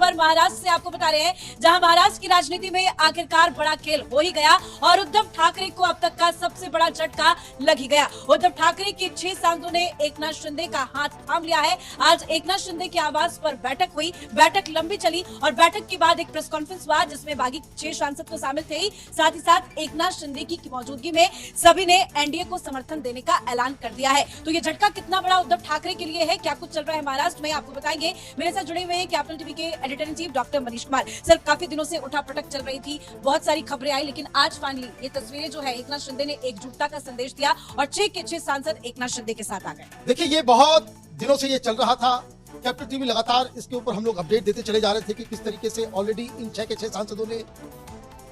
खबर महाराष्ट्र से आपको बता रहे हैं, जहां महाराष्ट्र की राजनीति में आखिरकार बड़ा खेल हो ही गया और उद्धव ठाकरे को अब तक का सबसे बड़ा झटका लग ही गया। उद्धव ठाकरे के 6 सांसदों ने एकनाथ शिंदे का हाथ थाम लिया है। आज एकनाथ शिंदे के आवास पर बैठक हुई, बैठक लंबी चली और बैठक के बाद एक प्रेस कॉन्फ्रेंस हुआ जिसमें बागी 6 सांसद तो शामिल थे ही, साथ ही साथ एकनाथ शिंदे की मौजूदगी में सभी ने एनडीए को समर्थन देने का ऐलान कर दिया है। तो ये झटका कितना बड़ा उद्धव ठाकरे के लिए है, क्या कुछ चल रहा है महाराष्ट्र में, आपको बताएंगे। मेरे साथ जुड़े हुए हैं कैपिटल टीवी के editor in chief doctor Manish Kumar. Sir, काफी दिनों से उठापटक चल रही थी, बहुत सारी खबरें आई, लेकिन आज फाइनली ये तस्वीरें जो है, एकनाथ शिंदे ने एकजुटता का संदेश दिया और 6 के 6 सांसद एकनाथ शिंदे के साथ आ गए। देखिए, ये बहुत दिनों से ये चल रहा था। कैपिटल टीवी लगातार इसके ऊपर हम लोग अपडेट देते चले जा रहे थे कि किस तरीके से ऑलरेडी इन 6 के 6 सांसदों ने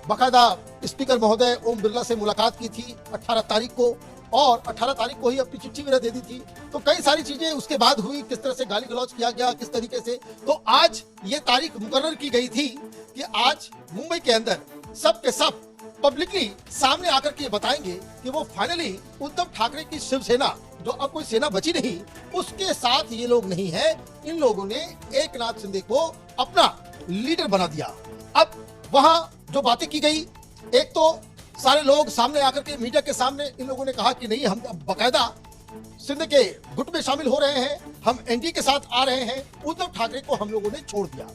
बाकायदा स्पीकर महोदय ओम बिरला से मुलाकात की थी 18 तारीख को, और 18 तारीख को ही अपनी चिट्ठी भी दे दी थी। तो कई सारी चीजें उसके बाद हुई, किस तरह से गाली गलौज किया गया, किस तरीके से। तो आज ये तारीख मुकर्रर की गई थी कि आज मुंबई के अंदर सब के सब पब्लिकली सामने आकर के बताएंगे कि वो फाइनली उद्धव ठाकरे की शिवसेना, जो अब कोई सेना बची नहीं, उसके साथ ये लोग नहीं है। इन लोगों ने एकनाथ शिंदे को अपना लीडर बना दिया। अब वहां जो बातें की गई, एक तो सारे लोग सामने आकर के मीडिया के सामने इन लोगों ने कहा कि नहीं, हम बकायदा शिंदे के गुट में शामिल हो रहे हैं, हम एनडीए के साथ आ रहे हैं, उद्धव ठाकरे को हम लोगों ने छोड़ दिया।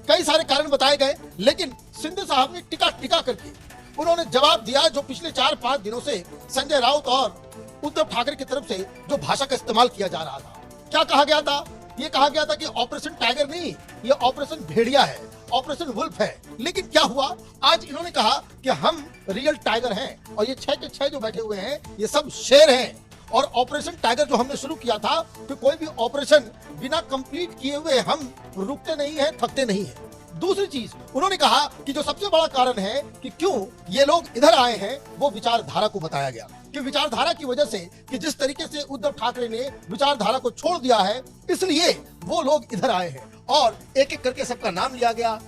कई सारे कारण बताए गए, लेकिन शिंदे साहब ने टिका करके उन्होंने जवाब दिया जो पिछले 4-5 दिनों से संजय राउत और उद्धव ठाकरे की तरफ से जो भाषा का इस्तेमाल किया जा रहा था। क्या कहा गया था? ये कहा गया था कि ऑपरेशन टाइगर नहीं, ये ऑपरेशन भेड़िया है, ऑपरेशन वुल्फ है। लेकिन क्या हुआ? आज इन्होंने कहा कि हम रियल टाइगर हैं और ये 6 के 6 जो बैठे हुए हैं ये सब शेर हैं। और ऑपरेशन टाइगर जो हमने शुरू किया था कि कोई भी ऑपरेशन बिना कंप्लीट किए हुए हम रुकते नहीं है, थकते नहीं है। दूसरी चीज उन्होंने कहा कि जो सबसे बड़ा कारण है कि क्यों ये लोग इधर आए हैं, वो विचारधारा को बताया गया कि विचारधारा की वजह से, कि जिस तरीके से उद्धव ठाकरे ने विचारधारा को छोड़ दिया है, इसलिए वो लोग इधर आए हैं। और एक एक करके सबका नाम लिया गया,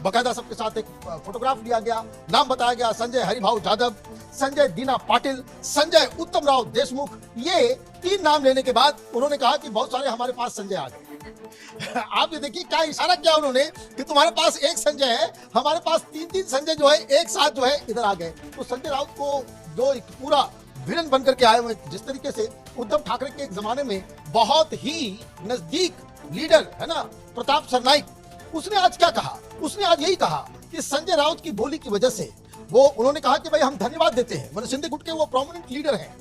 बकायदा सबके साथ एक फोटोग्राफ लिया गया, नाम बताया गया, संजय हरिभाऊ जाधव, संजय दीना पाटिल, संजय उत्तम राव देशमुख। ये 3 नाम लेने के बाद उन्होंने कहा कि बहुत सारे हमारे पास संजय आ गए। आप ये देखिए क्या इशारा किया उन्होंने कि तुम्हारे पास एक संजय है, हमारे पास 3-3 संजय जो है एक साथ जो है इधर आ गए। तो संजय राउत को जो एक पूरा विलन बनकर के आए हुए, जिस तरीके से उद्धव ठाकरे के एक जमाने में बहुत ही नजदीक लीडर है ना प्रताप सरनाइक, उसने आज क्या कहा? उसने आज यही कहा कि संजय राउत की बोली की वजह से उन्होंने कहा कि भाई हम धन्यवाद देते हैं, मतलब शिंदे गुट के वो प्रोमिनेंट लीडर हैं।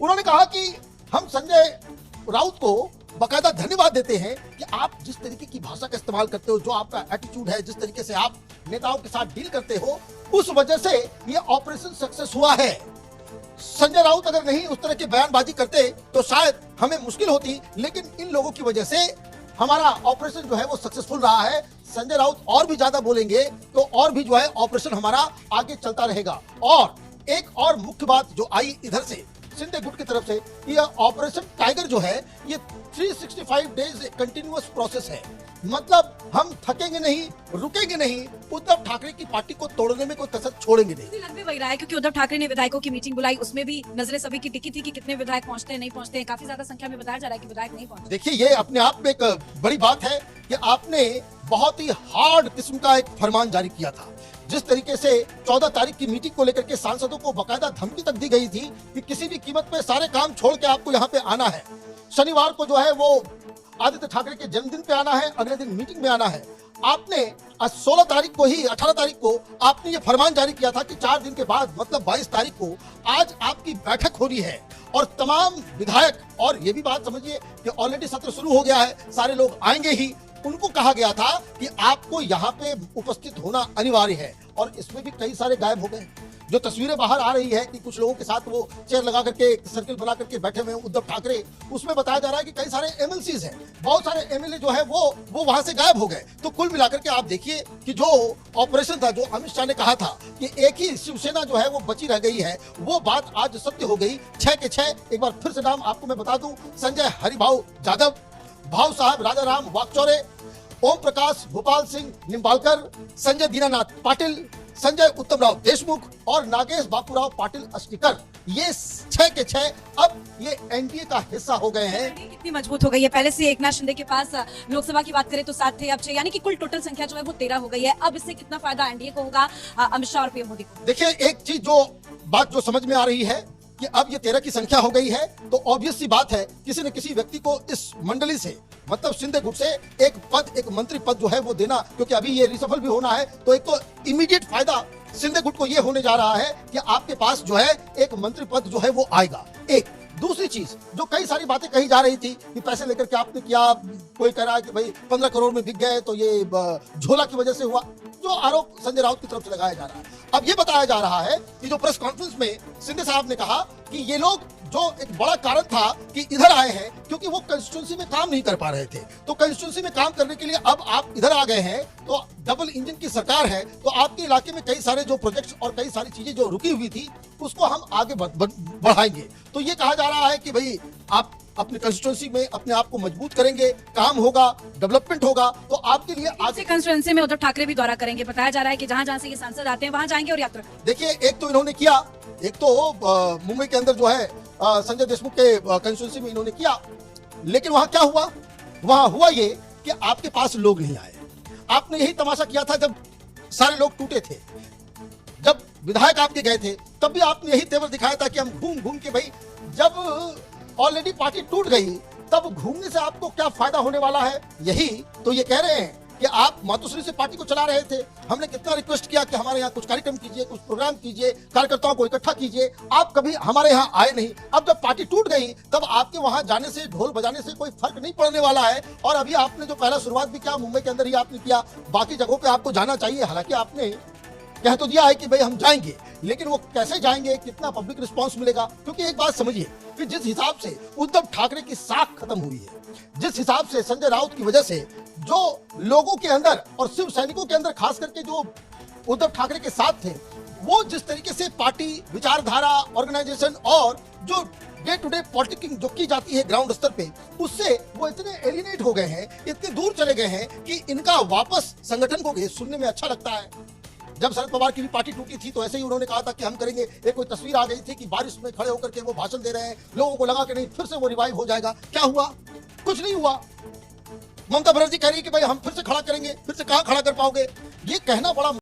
उन्होंने कहा कि हम संजय राउत को बकायदा धन्यवाद देते हैं कि आप जिस तरीके की भाषा का इस्तेमाल करते हो, जो आपका एटीट्यूड है, जिस तरीके से आप नेताओं के साथ डील करते हो, उस वजह से ये ऑपरेशन सक्सेस हुआ है। संजय राउत अगर नहीं उस तरह की बयानबाजी करते तो शायद हमें मुश्किल होती, लेकिन इन लोगों की वजह से हमारा ऑपरेशन जो है वो सक्सेसफुल रहा है। संजय राउत और भी ज्यादा बोलेंगे तो और भी जो है ऑपरेशन हमारा आगे चलता रहेगा। और एक और मुख्य बात जो आई इधर से शिंदे गुट की तरफ से, ये ऑपरेशन टाइगर जो है ये 365 डेज कंटिन्यूअस प्रोसेस है। मतलब हम थकेंगे नहीं, रुकेंगे नहीं, उद्धव ठाकरे की पार्टी को तोड़ने में कोई कसर छोड़ेंगे नहीं। लग भी वही रहा है, क्योंकि उद्धव ठाकरे ने विधायकों की मीटिंग बुलाई, उसमें भी नजरें सभी की टिकी थी कि कितने विधायक पहुंचते हैं, नहीं पहुंचते हैं। काफी ज्यादा संख्या में बताया जा रहा है कि विधायक नहीं पहुंचे। देखिए, ये अपने आप में एक बड़ी बात है कि आपने बहुत ही हार्ड किस्म का एक फरमान जारी किया था। जिस तरीके से 14 तारीख की मीटिंग को लेकर के सांसदों को बकायदा धमकी तक दी गई थी कि किसी भी कीमत पे सारे काम छोड़ के आपको यहाँ पे आना है। शनिवार को जो है वो आदित्य ठाकरे के जन्मदिन पे आना है, अगले दिन मीटिंग में आना है। आपने 16 तारीख को ही 18 तारीख को आपने ये फरमान जारी किया था कि 4 दिन के बाद मतलब 22 तारीख को आज आपकी बैठक हो रही है और तमाम विधायक, और ये भी बात समझिए कि ऑलरेडी सत्र शुरू हो गया है, सारे लोग आएंगे ही। उनको कहा गया था कि आपको यहाँ पे उपस्थित होना अनिवार्य है, और इसमें भी कई सारे गायब हो गए। जो तस्वीरें बाहर आ रही है कि कुछ लोगों के साथ वो चेयर लगा करके सर्किल बना करके बैठे हुए हैं उद्धव ठाकरे, उसमें बताया जा रहा है कि कई सारे एमएलसीज हैं, बहुत सारे एमएलए जो है वो वहां से गायब हो गए। तो कुल मिलाकर के आप देखिए कि जो ऑपरेशन था, जो अमित शाह ने कहा था कि एक ही शिवसेना जो है वो बची रह गई है, वो बात आज सत्य हो गई। 6 के 6 एक बार फिर से नाम आपको मैं बता दूं, संजय हरिभाऊ जाधव, भाऊ साहब राजाराम वाकचौरे, ओम प्रकाश गोपाल सिंह निम्बालकर, संजय दीनानाथ पाटिल, संजय उत्तम राव देशमुख और नागेश बापूराव पाटिल अस्टिकर। ये 6 के 6 अब ये एनडीए का हिस्सा हो गए हैं। एनडीए कितनी मजबूत हो गई है। पहले से एकनाथ शिंदे के पास लोकसभा की बात करें तो 7 थे, अब 6, यानी कि कुल टोटल संख्या जो है वो 13 हो गई है। अब इससे कितना फायदा एनडीए को होगा, अमित शाह और पीएम मोदी को? देखिए, एक चीज जो बात जो समझ में आ रही है कि अब ये 13 की संख्या हो गई है, तो ऑब्वियस सी बात है किसी न किसी व्यक्ति को इस मंडली से, मतलब शिंदे गुट से एक पद, एक मंत्री पद जो है वो देना, क्योंकि अभी ये रिसफल भी होना है। तो एक तो इमीडिएट फायदा शिंदे गुट को ये होने जा रहा है कि आपके पास जो है एक मंत्री पद जो है वो आएगा। एक दूसरी चीज जो कई सारी बातें कही जा रही थी कि पैसे लेकर के आपने किया, कोई कह रहा है कि भाई 15 करोड़ में बिक गए तो ये झोला की वजह से हुआ, जो आरोप संजय राउत की तरफ से लगाया जा रहा है। अब ये बताया जा रहा है कि जो प्रेस कॉन्फ्रेंस में शिंदे साहब ने कहा कि ये लोग, जो एक बड़ा कारण था कि इधर आए हैं क्योंकि वो कंस्टिट्यूंसी में काम नहीं कर पा रहे थे, तो कंस्टिट्यूंसी में काम करने के लिए अब आप इधर आ गए हैं, तो डबल इंजन की सरकार है, तो आपके इलाके में कई सारे जो प्रोजेक्ट्स और कई सारी चीजें जो रुकी हुई थी उसको हम आगे बढ़ाएंगे। तो ये कहा जा रहा है कि भाई आप अपने कंस्टिट्यूंसी में अपने आप को मजबूत करेंगे, काम होगा, डेवलपमेंट होगा, तो आपके लिए आगे कंस्टिट्यूंसी में उद्धव ठाकरे भी दौरा करेंगे। बताया जा रहा है कि जहां जहां से ये सांसद आते हैं वहां जाएंगे और यात्रा करेंगे। देखिए, एक तो इन्होंने किया, एक तो मुंबई के अंदर जो है संजय देशमुख के कंस्टिट्यूंसी में इन्होंने किया, लेकिन वहां क्या हुआ? वहां हुआ ये कि आपके पास लोग नहीं आए। आपने यही तमाशा किया था जब सारे लोग टूटे थे, जब विधायक आपके गए थे, तब भी आपने यही तेवर दिखाया था कि हम घूम घूम के, भाई जब ऑलरेडी पार्टी टूट गई तब घूमने से आपको क्या फायदा होने वाला है? यही तो ये कह रहे हैं कि आप मातोश्री से पार्टी को चला रहे थे। हमने कितना रिक्वेस्ट किया कि हमारे यहाँ कुछ कार्यक्रम कीजिए, कुछ प्रोग्राम कीजिए, कार्यकर्ताओं को इकट्ठा कीजिए, आप कभी हमारे यहाँ आए नहीं। अब जब पार्टी टूट गई तब आपके वहां जाने से, ढोल बजाने से कोई फर्क नहीं पड़ने वाला है। और अभी आपने जो पहला शुरुआत भी किया मुंबई के अंदर ही आपने किया, बाकी जगहों पे आपको जाना चाहिए। हालांकि आपने कह तो दिया है कि भाई हम जाएंगे, लेकिन वो कैसे जाएंगे, कितना पब्लिक रिस्पांस मिलेगा? क्योंकि एक बात समझिए कि जिस हिसाब से उद्धव ठाकरे की साख खत्म हुई है, जिस हिसाब से संजय राउत की वजह से जो लोगों के अंदर और शिव सैनिकों के अंदर खास करके जो उद्धव ठाकरे के साथ थे, वो जिस तरीके से पार्टी विचारधारा, ऑर्गेनाइजेशन और जो डे टू डे पॉलिटिक्स जो की जाती है ग्राउंड स्तर पे, उससे वो इतने एलिनेट हो गए हैं, इतने दूर चले गए हैं कि इनका वापस संगठन को सुनने में अच्छा लगता है। जब शरद पवार की भी पार्टी टूटी थी तो ऐसे ही उन्होंने कहा था कि हम करेंगे। एक कोई तस्वीर आ गई थी कि बारिश में खड़े होकर के वो भाषण दे रहे हैं, लोगों को लगा कि नहीं फिर से वो रिवाइव हो जाएगा। क्या हुआ? कुछ नहीं हुआ। ममता बनर्जी कह रही है कि भाई हम फिर से खड़ा करेंगे, फिर से कहां खड़ा कर पाओगे? ये कहना बड़ा